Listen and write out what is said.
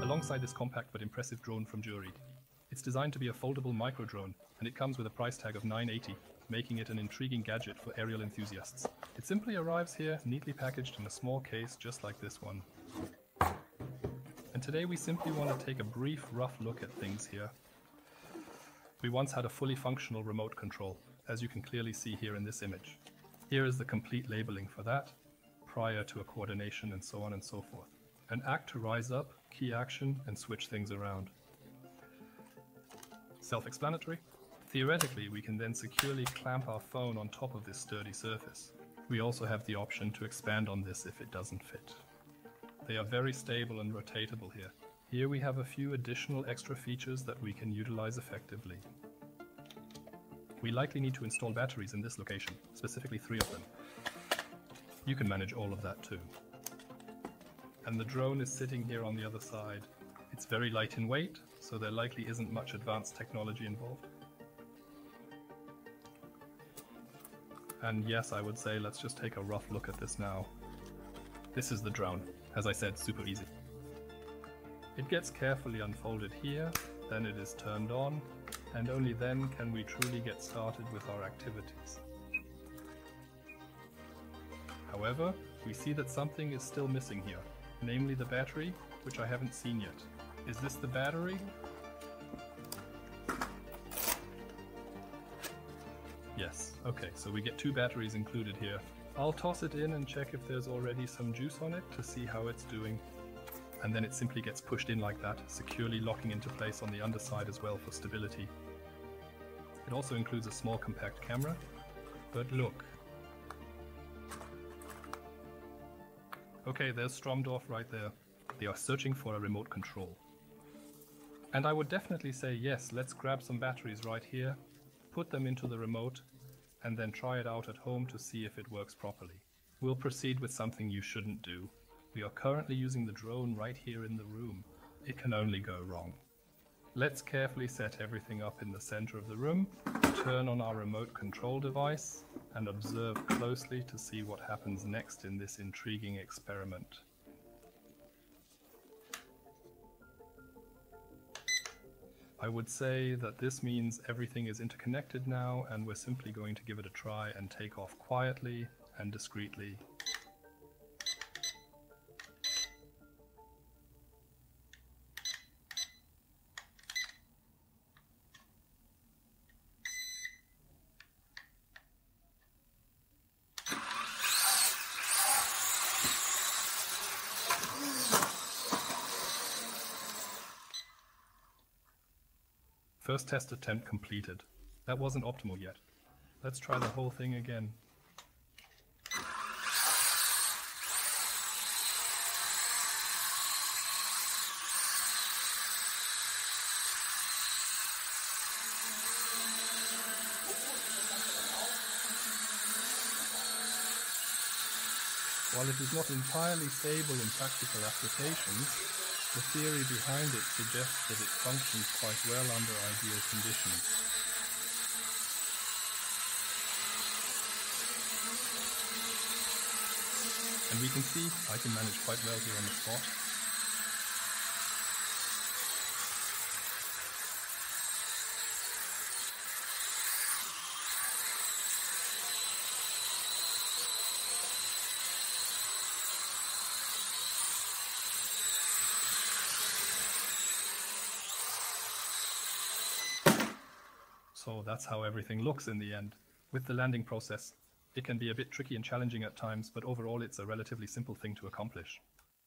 Alongside this compact but impressive drone from Jury. It's designed to be a foldable micro-drone, and it comes with a price tag of $980, making it an intriguing gadget for aerial enthusiasts. It simply arrives here, neatly packaged in a small case just like this one. And today we simply want to take a brief, rough look at things here. We once had a fully functional remote control, as you can clearly see here in this image. Here is the complete labeling for that, prior to a coordination and so on and so forth. An act to rise up, key action, and switch things around. Self-explanatory. Theoretically, we can then securely clamp our phone on top of this sturdy surface. We also have the option to expand on this if it doesn't fit. They are very stable and rotatable here. Here we have a few additional extra features that we can utilize effectively. We likely need to install batteries in this location, specifically 3 of them. You can manage all of that too. And the drone is sitting here on the other side. It's very light in weight, so there likely isn't much advanced technology involved. And yes, I would say let's just take a rough look at this now. This is the drone. As I said, super easy. It gets carefully unfolded here, then it is turned on, and only then can we truly get started with our activities. However, we see that something is still missing here, namely the battery, which I haven't seen yet. Is this the battery? Yes, okay, so we get 2 batteries included here. I'll toss it in and check if there's already some juice on it to see how it's doing. And then it simply gets pushed in like that, securely locking into place on the underside as well for stability. It also includes a small compact camera, but look. Okay, there's Stromdorf right there. They are searching for a remote control. And I would definitely say yes, let's grab some batteries right here, put them into the remote, and then try it out at home to see if it works properly. We'll proceed with something you shouldn't do. We are currently using the drone right here in the room. It can only go wrong. Let's carefully set everything up in the center of the room, turn on our remote control device, and observe closely to see what happens next in this intriguing experiment. I would say that this means everything is interconnected now, and we're simply going to give it a try and take off quietly and discreetly. First test attempt completed. That wasn't optimal yet. Let's try the whole thing again. While it is not entirely stable in practical applications, the theory behind it suggests that it functions quite well under ideal conditions. And we can see I can manage quite well here on the spot. So that's how everything looks in the end. With the landing process, it can be a bit tricky and challenging at times, but overall it's a relatively simple thing to accomplish.